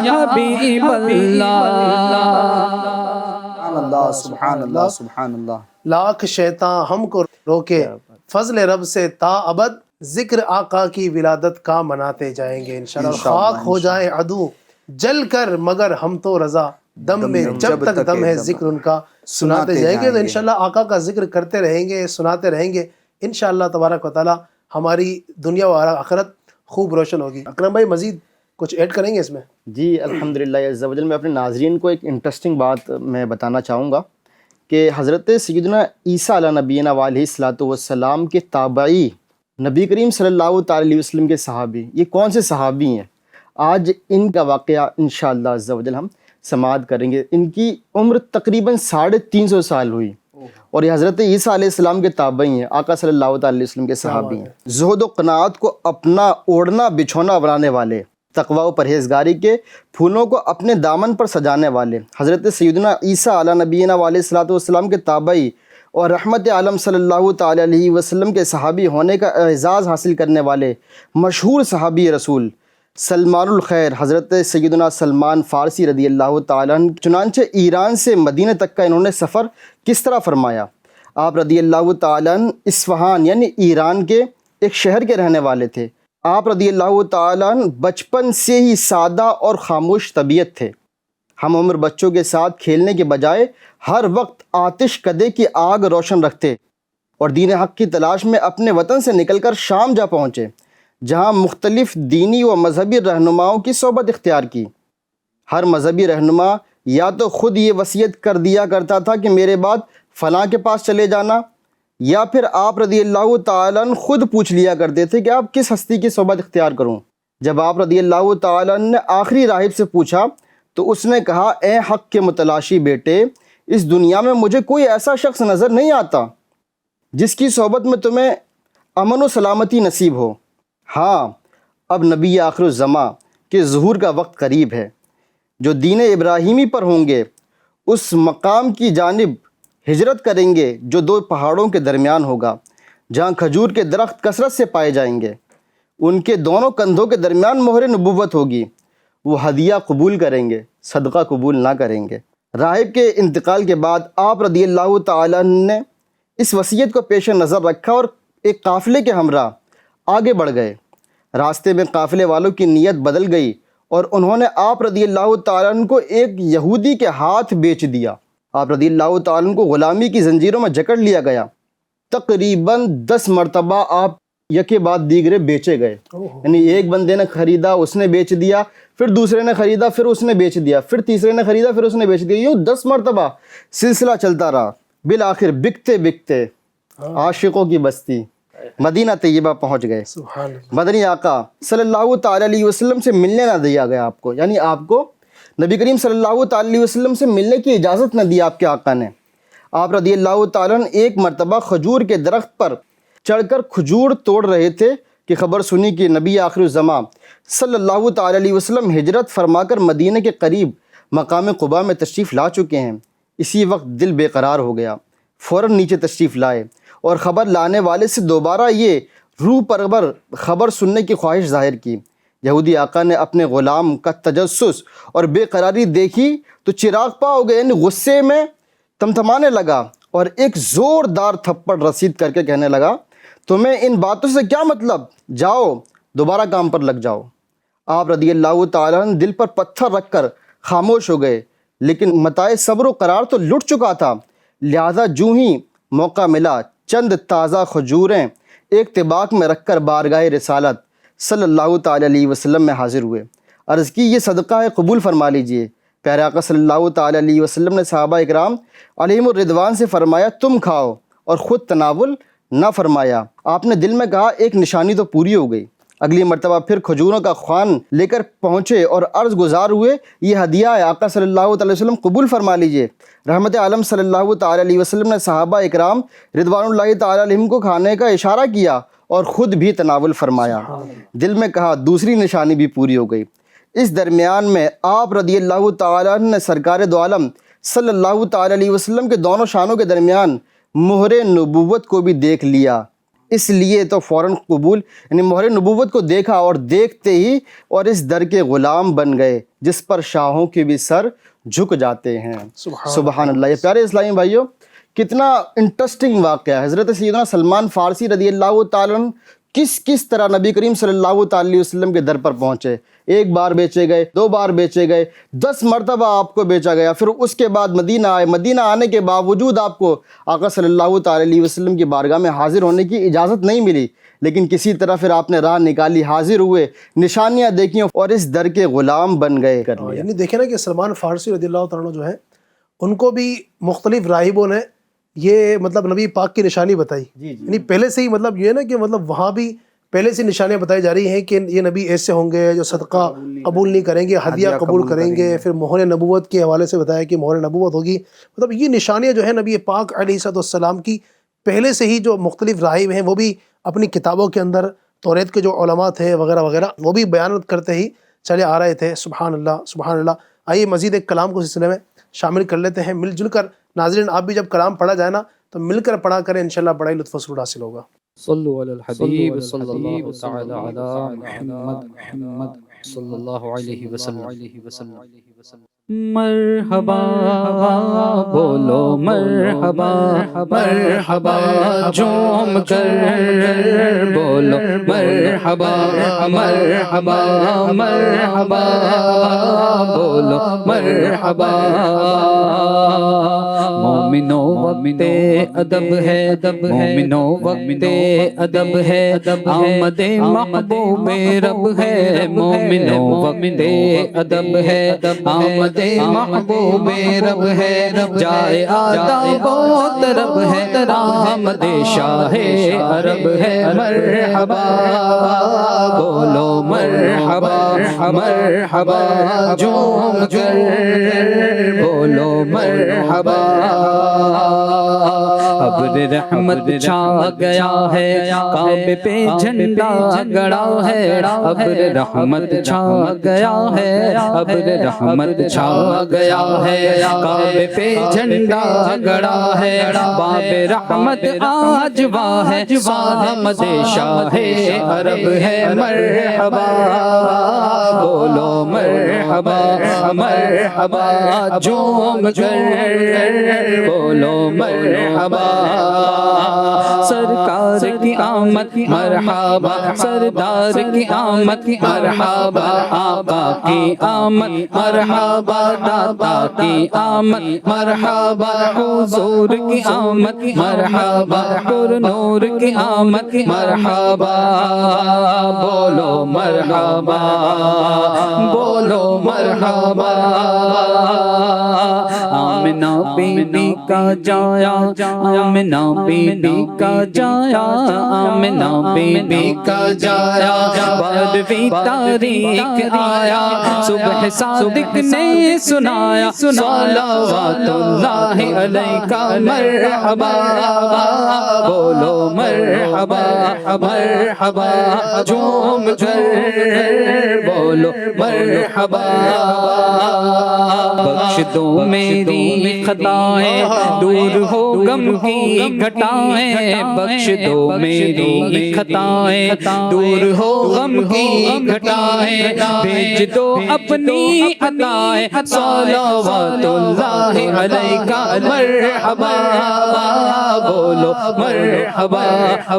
حبیب اللہ. سبحان اللہ سبحان اللہ. لاکھ شیطاں ہم کو روکے، فضل رب سے تا ابد ذکر آقا کی ولادت کا مناتے جائیں گے انشاءاللہ. خاک ہو جائے عدو جل کر مگر ہم تو رضا، دم میں جب تک دم ہے ذکر ان کا سناتے جائیں گے. تو انشاءاللہ آقا کا ذکر کرتے رہیں گے، سناتے رہیں گے انشاءاللہ تبارک و تعالی. ہماری دنیا و آخرت خوب روشن ہوگی. اکرم بھائی مزید کچھ ایڈ کریں گے اس میں؟ جی الحمدللہ عز و جل. میں اپنے ناظرین کو ایک انٹرسٹنگ بات میں بتانا چاہوں گا کہ حضرت سیدنا عیسیٰ علیہ نبینا علیہ الصلوۃ والسلام کے تابعی نبی کریم صلی اللہ تعالی علیہ وسلم کے صحابی، یہ کون سے صحابی ہیں؟ آج ان کا واقعہ انشاءاللہ عز و جل ہم سماعت کریں گے. ان کی عمر تقریباً 350 سال ہوئی اور یہ حضرت عیسیٰ علیہ السلام کے تابعی ہیں، آقا صلی اللہ تعالی علیہ وسلم کے صحابی ہیں. زہد و قناعت کو اپنا اوڑھنا بچھونا بنانے والے، تقوی و پرہیزگاری کے پھولوں کو اپنے دامن پر سجانے والے، حضرت سیدنا عیسیٰ علیہ نبینا علیہ الصلوۃ والسلام کے تابعی اور رحمت عالم صلی اللہ تعالی علیہ وسلم کے صحابی ہونے کا اعزاز حاصل کرنے والے مشہور صحابی رسول سلمان الخیر حضرت سیدنا سلمان فارسی رضی اللہ تعالیٰ عنہ. چنانچہ ایران سے مدینہ تک کا انہوں نے سفر کس طرح فرمایا؟ آپ رضی اللہ تعالیٰ عنہ اصفہان یعنی ایران کے ایک شہر کے رہنے والے تھے۔ آپ رضی اللہ تعالیٰ عنہ بچپن سے ہی سادہ اور خاموش طبیعت تھے۔ ہم عمر بچوں کے ساتھ کھیلنے کے بجائے ہر وقت آتش کدے کی آگ روشن رکھتے اور دین حق کی تلاش میں اپنے وطن سے نکل کر شام جا پہنچے، جہاں مختلف دینی و مذہبی رہنماؤں کی صحبت اختیار کی۔ ہر مذہبی رہنما یا تو خود یہ وصیت کر دیا کرتا تھا کہ میرے بعد فلاں کے پاس چلے جانا، یا پھر آپ رضی اللہ تعالیٰ عنہ خود پوچھ لیا کرتے تھے کہ آپ کس ہستی کی صحبت اختیار کروں۔ جب آپ رضی اللہ تعالیٰ عنہ نے آخری راہب سے پوچھا تو اس نے کہا، اے حق کے متلاشی بیٹے، اس دنیا میں مجھے کوئی ایسا شخص نظر نہیں آتا جس کی صحبت میں تمہیں امن و سلامتی نصیب ہو۔ ہاں، اب نبی آخر الزماں کے ظہور کا وقت قریب ہے، جو دین ابراہیمی پر ہوں گے اس مقام کی جانب ہجرت کریں گے جو دو پہاڑوں کے درمیان ہوگا، جہاں کھجور کے درخت کثرت سے پائے جائیں گے۔ ان کے دونوں کندھوں کے درمیان مہر نبوت ہوگی۔ وہ ہدیہ قبول کریں گے، صدقہ قبول نہ کریں گے۔ راہب کے انتقال کے بعد آپ رضی اللہ تعالیٰ نے اس وصیت کو پیش نظر رکھا اور ایک قافلے کے ہمراہ آگے بڑھ گئے۔ راستے میں قافلے والوں کی نیت بدل گئی اور انہوں نے آپ رضی اللہ تعالیٰ عنہ کو ایک یہودی کے ہاتھ بیچ دیا۔ آپ رضی اللہ تعالیٰ عنہ کو غلامی کی زنجیروں میں جکڑ لیا گیا۔ تقریباً 10 مرتبہ آپ یکے بعد دیگرے بیچے گئے، یعنی ایک بندے نے خریدا، اس نے بیچ دیا، پھر دوسرے نے خریدا، پھر اس نے بیچ دیا، پھر تیسرے نے خریدا، پھر اس نے بیچ دیا، یوں 10 مرتبہ سلسلہ چلتا رہا۔ بالآخر بکتے بکتے عاشقوں کی بستی مدینہ طیبہ پہنچ گئے۔ سبحان اللہ۔ مدنی آقا صلی اللہ تعالیٰ علیہ وسلم سے ملنے نہ دیا گیا آپ کو، یعنی آپ کو نبی کریم صلی اللہ تعالیٰ علیہ وسلم سے ملنے کی اجازت نہ دی آپ کے آقا نے۔ آپ رضی اللہ تعالیٰ عنہ ایک مرتبہ کھجور کے درخت پر چڑھ کر کھجور توڑ رہے تھے کہ خبر سنی کہ نبی آخر الزماں صلی اللہ تعالیٰ علیہ وسلم ہجرت فرما کر مدینہ کے قریب مقام قباء میں تشریف لا چکے ہیں۔ اسی وقت دل بے قرار ہو گیا، فوراً نیچے تشریف لائے اور خبر لانے والے سے دوبارہ یہ روح پرور خبر سننے کی خواہش ظاہر کی۔ یہودی آقا نے اپنے غلام کا تجسس اور بے قراری دیکھی تو چراغ پا ہو گئے، یعنی غصے میں تمتمانے لگا اور ایک زوردار تھپڑ رسید کر کے کہنے لگا، تمہیں ان باتوں سے کیا مطلب؟ جاؤ دوبارہ کام پر لگ جاؤ۔ آپ رضی اللہ تعالیٰ عنہ دل پر پتھر رکھ کر خاموش ہو گئے، لیکن متاع صبر و قرار تو لٹ چکا تھا، لہذا جو ہی موقع ملا چند تازہ کھجوریں ایک طباق میں رکھ کر بارگاہ رسالت صلی اللہ تعالیٰ علیہ وسلم میں حاضر ہوئے۔ عرض کی، یہ صدقہ ہے، قبول فرما لیجئے۔ پیارے آقا صلی اللہ تعالیٰ علیہ وسلم نے صحابہ اکرام علیہم الرضوان سے فرمایا، تم کھاؤ، اور خود تناول نہ فرمایا۔ آپ نے دل میں کہا، ایک نشانی تو پوری ہو گئی۔ اگلی مرتبہ پھر کھجوروں کا خوان لے کر پہنچے اور عرض گزار ہوئے، یہ ہدیہ ہے آقا صلی اللہ تعالی وسلم، قبول فرما لیجئے۔ رحمت عالم صلی اللہ تعالی علیہ وسلم نے صحابہ اکرام رضوان اللہ تعالی علیہم کو کھانے کا اشارہ کیا اور خود بھی تناول فرمایا۔ دل میں کہا، دوسری نشانی بھی پوری ہو گئی۔ اس درمیان میں آپ رضی اللہ تعالیٰ عنہ نے سرکار دو عالم صلی اللہ تعالی علیہ وسلم کے دونوں شانوں کے درمیان مہر نبوت کو بھی دیکھ لیا، اس لیے تو فوراً قبول، یعنی مہر نبوت کو دیکھا اور دیکھتے ہی اور اس در کے غلام بن گئے جس پر شاہوں کے بھی سر جھک جاتے ہیں۔ سبحان اللہ۔ یہ پیارے اسلامی بھائیوں، کتنا انٹرسٹنگ واقعہ ہے۔ حضرت سیدنا سلمان فارسی رضی اللہ تعالیٰ عنہ کس طرح نبی کریم صلی اللہ تعالی علیہ وسلم کے در پر پہنچے۔ ایک بار بیچے گئے، 2 بار بیچے گئے، 10 مرتبہ آپ کو بیچا گیا، پھر اس کے بعد مدینہ آئے۔ مدینہ آنے کے باوجود آپ کو آقا صلی اللہ تعالی علیہ وسلم کی بارگاہ میں حاضر ہونے کی اجازت نہیں ملی، لیکن کسی طرح پھر آپ نے راہ نکالی، حاضر ہوئے، نشانیاں دیکھیں اور اس در کے غلام بن گئے۔ یعنی دیکھیں نا کہ سلمان فارسی رضی اللہ تعالیٰ عنہ جو ہے، ان کو بھی مختلف راہبوں نے یہ مطلب نبی پاک کی نشانی بتائی، یعنی پہلے سے ہی مطلب یہ نا کہ مطلب وہاں بھی پہلے سے نشانیاں بتائی جا رہی ہیں کہ یہ نبی ایسے ہوں گے جو صدقہ قبول نہیں کریں گے، ہدیہ قبول کریں گے۔ پھر مہر نبوت کے حوالے سے بتایا کہ مہر نبوت ہوگی۔ مطلب یہ نشانیاں جو ہے نبی پاک علیہ السلام کی پہلے سے ہی جو مختلف راہب ہیں وہ بھی اپنی کتابوں کے اندر، توریت کے جو علماء تھے وغیرہ وغیرہ، وہ بھی بیان کرتے ہی چلے آ رہے تھے۔ سبحان اللہ سبحان اللہ۔ آئیے مزید ایک کلام کو سلسلے میں شامل کر لیتے ہیں، مل جل کر۔ ناظرین، آپ بھی جب کلام پڑھا جائے نا تو مل کر پڑھا کریں، انشاءاللہ بڑا ہی لطف و سرور حاصل ہوگا۔ صلو علی الحبیب صلی اللہ تعالی علی محمد۔ صلی اللہ علیہ وسلم۔ مرحبا بولو مرحبا، مرحبا جھوم کر بولو مرحبا، مرحبا مرحبا بولو مرحبا۔ مومنو وقت ادب ہے، مومنو وقت ادب ہے، آمد محبوب رب ہے، مومنو وقت ادب ہے، آمد محبوب رب ہے، جائے آداب و طرب ہے، آمد شاہ عرب ہے، مرحبا بولو مرحبا، مرحبا جھوم کر بولو مرحبا۔ ابر رحمت چھا گیا ہے، کعبے پہ جھنڈا گڑا ہے، ابر رحمت چھا گیا ہے، ابر رحمت چھا گیا ہے، کعبے پہ جھنڈا گڑا ہے، باب رحمت آج واہ ہے، آمد شاہ عرب ہے، مرحبا بولو مرحبا، مرحبا جھوم کر بولو مرحبا۔ سرکار کی آمد مرحبا، سردار کی آمد مرحبا، آقا کی آمد مرحبا، داتا کی آمد مرحبا، حضور کی آمد مرحبا، پر نور کی آمد مرحبا، بولو مرحبا، بولو مرحبا۔ آمنہ بی بی کا جایا، آمنہ بی بی کا جایا، آمنہ بی بی کا جایا، بارہویں تاریخ آیا، صبح صادق نے سنایا، صلوات اللہ علیہ مرحبا بولو مرحبا، مرحبا جھوم کر بولو مرحبا۔ بخش دو میری خطائیں، دور ہو غم کی گھٹائیں، بخش دو میری خطائیں، دور ہو غم کی گھٹائیں، بھیج دو اپنی عطائیں، صلوات اللہ علیہ مرحبا بولو مرحبا،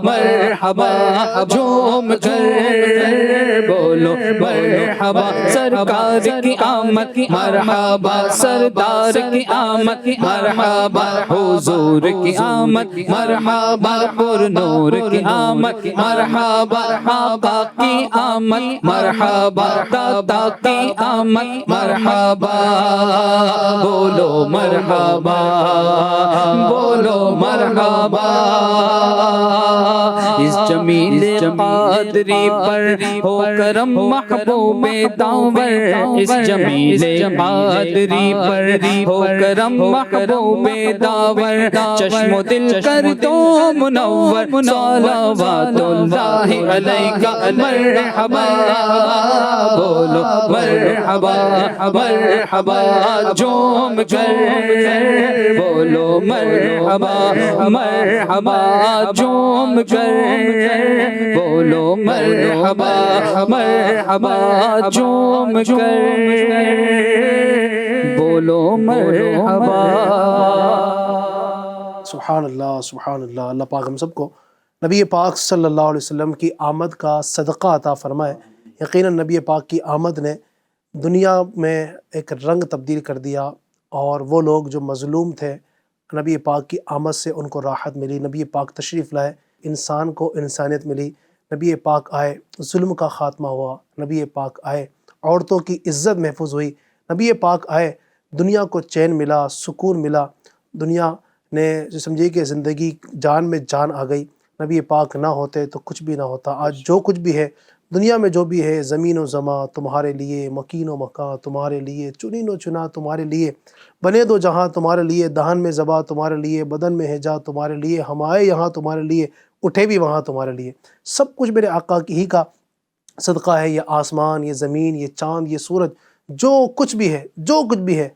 مرحبا جھوم کر بولو مرحبا۔ سرکار کی آمد مرحبا، سردار کی آمد مرحبا، حضور کی آمد مرحبا، پر نور کی آمد مرحبا، آقا کی آمد مرحبا، داتا کی آمد مرحبا، بولو مرحبا، بولو مرحبا۔ اس جمیل قادری پر ہو کرم محبوب داور، اس جمیل قادری پر ہو کرم محبوب داور، چشم و دل کر دو منور، صلوات اللہ علیہ مرحبا بولو مرحبا، مرحبا جھوم کر بولو مرحبا، مرحبا جھوم کر بولو مرحبا، مرحبا جھوم کر بولو مرحبا۔ سبحان اللہ، سبحان اللہ۔ اللہ پاک ہم سب کو نبی پاک صلی اللہ علیہ وسلم کی آمد کا صدقہ عطا فرمائے۔ یقیناً نبی پاک کی آمد نے دنیا میں ایک رنگ تبدیل کر دیا، اور وہ لوگ جو مظلوم تھے، نبی پاک کی آمد سے ان کو راحت ملی۔ نبی پاک تشریف لائے، انسان کو انسانیت ملی۔ نبی پاک آئے، ظلم کا خاتمہ ہوا۔ نبی پاک آئے، عورتوں کی عزت محفوظ ہوئی۔ نبی پاک آئے، دنیا کو چین ملا، سکون ملا۔ دنیا نے جو سمجھے کہ زندگی جان میں جان آ گئی۔ نبی پاک نہ ہوتے تو کچھ بھی نہ ہوتا۔ آج جو کچھ بھی ہے دنیا میں، جو بھی ہے، زمین و زماں تمہارے لیے، مکین و مکان تمہارے لیے، چنین و چنا تمہارے لیے، بنے دو جہاں تمہارے لیے، دہن میں زباں تمہارے لیے، بدن میں ہجا تمہارے لیے، ہم آئے یہاں تمہارے لیے، اٹھے بھی وہاں تمہارے لیے۔ سب کچھ میرے آقا کی ہی کا صدقہ ہے۔ یہ آسمان، یہ زمین، یہ چاند، یہ سورج، جو کچھ بھی ہے، جو کچھ بھی ہے،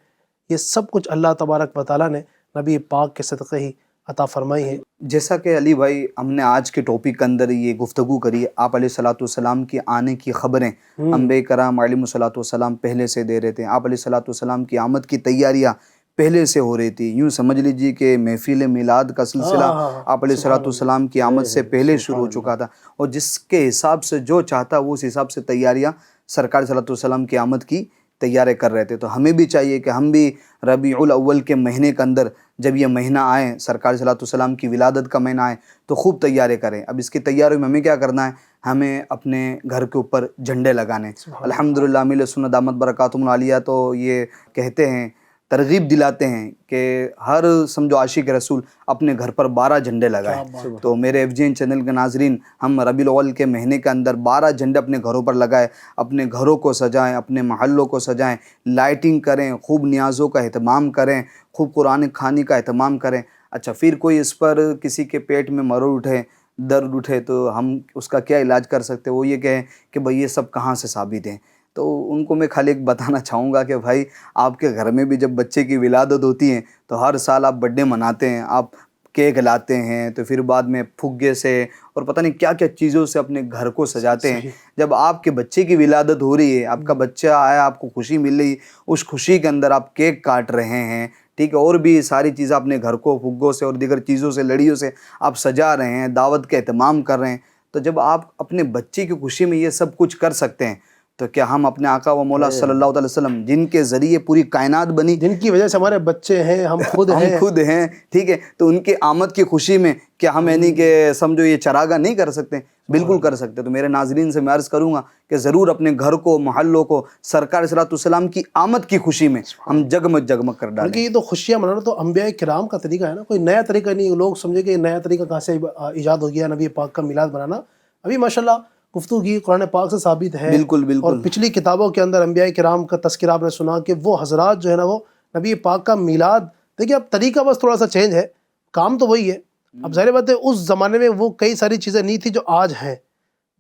یہ سب کچھ اللہ تبارک و تعالیٰ نے نبی پاک کے صدقے ہی عطا فرمائی ہے۔ جیسا کہ علی بھائی ہم نے آج کے ٹاپک کے اندر یہ گفتگو کری، آپ علیہ الصلوۃ والسلام کی آنے کی خبریں انبیاء کرام علیہ الصلوۃ والسلام پہلے سے دے رہے تھے، آپ علیہ الصلوۃ والسلام کی آمد کی تیاریاں پہلے سے ہو رہی تھی، یوں سمجھ لیجیے کہ محفل میلاد کا سلسلہ آپ علیہ الصلوۃ والسلام کی آمد سے پہلے شروع ہو چکا تھا، اور جس کے حساب سے جو چاہتا وہ اس حساب سے تیاریاں سرکار صلی اللہ علیہ وسلم کی آمد کی تیاریں کر رہے تھے۔ تو ہمیں بھی چاہیے کہ ہم بھی ربیع الاول کے مہینے کے اندر جب یہ مہینہ آئے، سرکار صلی اللہ علیہ وسلم کی ولادت کا مہینہ آئے، تو خوب تیاریں کریں۔ اب اس کی تیاریوں میں ہمیں کیا کرنا ہے؟ ہمیں اپنے گھر کے اوپر جھنڈے لگانے۔ الحمدللہ امیل سنت دامت برکاتہم العالیہ تو یہ کہتے ہیں، ترغیب دلاتے ہیں کہ ہر سمجھو عاشق رسول اپنے گھر پر 12 جھنڈے لگائیں۔ تو میرے ایف جی این چینل کے ناظرین، ہم ربیع الاول کے مہینے کے اندر 12 جھنڈے اپنے گھروں پر لگائیں، اپنے گھروں کو سجائیں، اپنے محلوں کو سجائیں، لائٹنگ کریں، خوب نیازوں کا اہتمام کریں، خوب قرآن خوانی کا اہتمام کریں۔ اچھا، پھر کوئی اس پر کسی کے پیٹ میں مرض اٹھے، درد اٹھے، تو ہم اس کا کیا علاج کر سکتے؟ وہ یہ کہیں کہ بھئی یہ سب کہاں سے ثابت ہیں؟ تو ان کو میں خالی ایک بتانا چاہوں گا کہ بھائی آپ کے گھر میں بھی جب بچے کی ولادت ہوتی ہے تو ہر سال آپ برتھ ڈے مناتے ہیں، آپ کیک لاتے ہیں، تو پھر بعد میں پھگے سے اور پتہ نہیں کیا کیا چیزوں سے اپنے گھر کو سجاتے ہیں۔ جب آپ کے بچے کی ولادت ہو رہی ہے، آپ کا بچہ آیا، آپ کو خوشی مل رہی، اس خوشی کے اندر آپ کیک کاٹ رہے ہیں، ٹھیک ہے، اور بھی ساری چیزیں اپنے گھر کو پھگوں سے اور دیگر چیزوں سے، لڑیوں سے آپ سجا رہے ہیں، دعوت کا اہتمام کر رہے ہیں، تو جب آپ اپنے بچے کی خوشی میں یہ سب کچھ کر سکتے ہیں تو کیا ہم اپنے آقا و مولا صلی اللہ علیہ وسلم، جن کے ذریعے پوری کائنات بنی، جن کی وجہ سے ہمارے بچے ہیں، ہم خود ہیں، ٹھیک ہے، تو ان کی آمد کی خوشی میں کیا ہم یعنی کہ سمجھو یہ چراغاں نہیں کر سکتے؟ بالکل کر سکتے۔ تو میرے ناظرین سے میں عرض کروں گا کہ ضرور اپنے گھر کو، محلوں کو سرکار صلی اللہ علیہ وسلم کی آمد کی خوشی میں ہم جگمگ جگمگ کر ڈالیں۔ بلکہ یہ تو خوشیاں منانا تو انبیاء کرام کا طریقہ ہے نا، کوئی نیا طریقہ نہیں۔ لوگ سمجھے کہ نیا طریقہ کہاں سے ایجاد ہو گیا نبی پاک کا میلاد منانا۔ ابھی ماشاءاللہ گفتگو کی قرآن پاک سے ثابت ہے، بالکل بالکل، اور پچھلی کتابوں کے اندر انبیاء کرام کا تذکرہ آپ نے سنا کہ وہ حضرات جو ہے نا وہ نبی پاک کا میلاد، دیکھیے اب طریقہ بس تھوڑا سا چینج ہے، کام تو وہی ہے۔ اب ظاہر بات ہے اس زمانے میں وہ کئی ساری چیزیں نہیں تھی جو آج ہیں،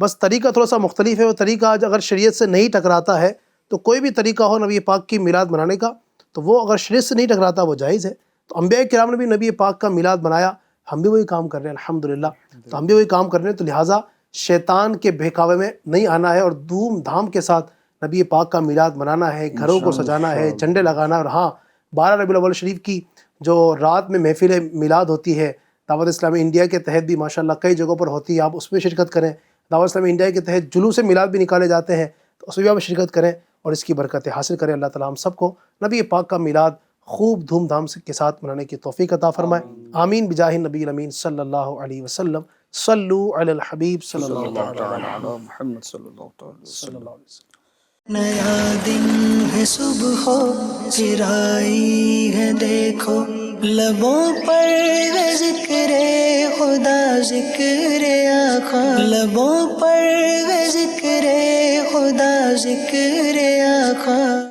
بس طریقہ تھوڑا سا مختلف ہے۔ وہ طریقہ آج اگر شریعت سے نہیں ٹکراتا ہے تو کوئی بھی طریقہ ہو نبی پاک کی میلاد منانے کا، تو وہ اگر شریعت سے نہیں ٹکراتا وہ جائز ہے۔ تو انبیاء کرام نے بھی نبی پاک کا میلاد منایا، ہم بھی وہی کام کر رہے ہیں الحمدللہ۔ تو ہم بھی وہی کام کر رہے ہیں، تو لہٰذا شیطان کے بہکاوے میں نہیں آنا ہے، اور دھوم دھام کے ساتھ نبی پاک کا میلاد منانا ہے، گھروں کو سجانا ہے، جھنڈے لگانا ہے۔ اور ہاں، 12 ربیع الاول شریف کی جو رات میں محفل میلاد ہوتی ہے دعوت اسلامی انڈیا کے تحت بھی ماشاءاللہ کئی جگہوں پر ہوتی ہے، آپ اس میں شرکت کریں۔ دعوت اسلامی انڈیا کے تحت جلوس میلاد بھی نکالے جاتے ہیں، تو اس میں بھی آپ شرکت کریں اور اس کی برکتیں حاصل کریں۔ اللہ تعالیٰ ہم سب کو نبی پاک کا میلاد خوب دھوم دھام کے ساتھ منانے کی توفیق عطا فرمائے، آمین بجاہ نبی الامین صلی اللہ علیہ وسلم۔ صلو علی الحبیب صلی اللہ علیہ محمد صلی اللہ علیہ وسلم۔ وسلم۔ نیا دن ہے، صبح ہو پھر آئی ہے، دیکھو لبوں پر ہے ذکر خدا، ذکر آقا، لبوں پر ہے ذکر خدا، ذکر آقا۔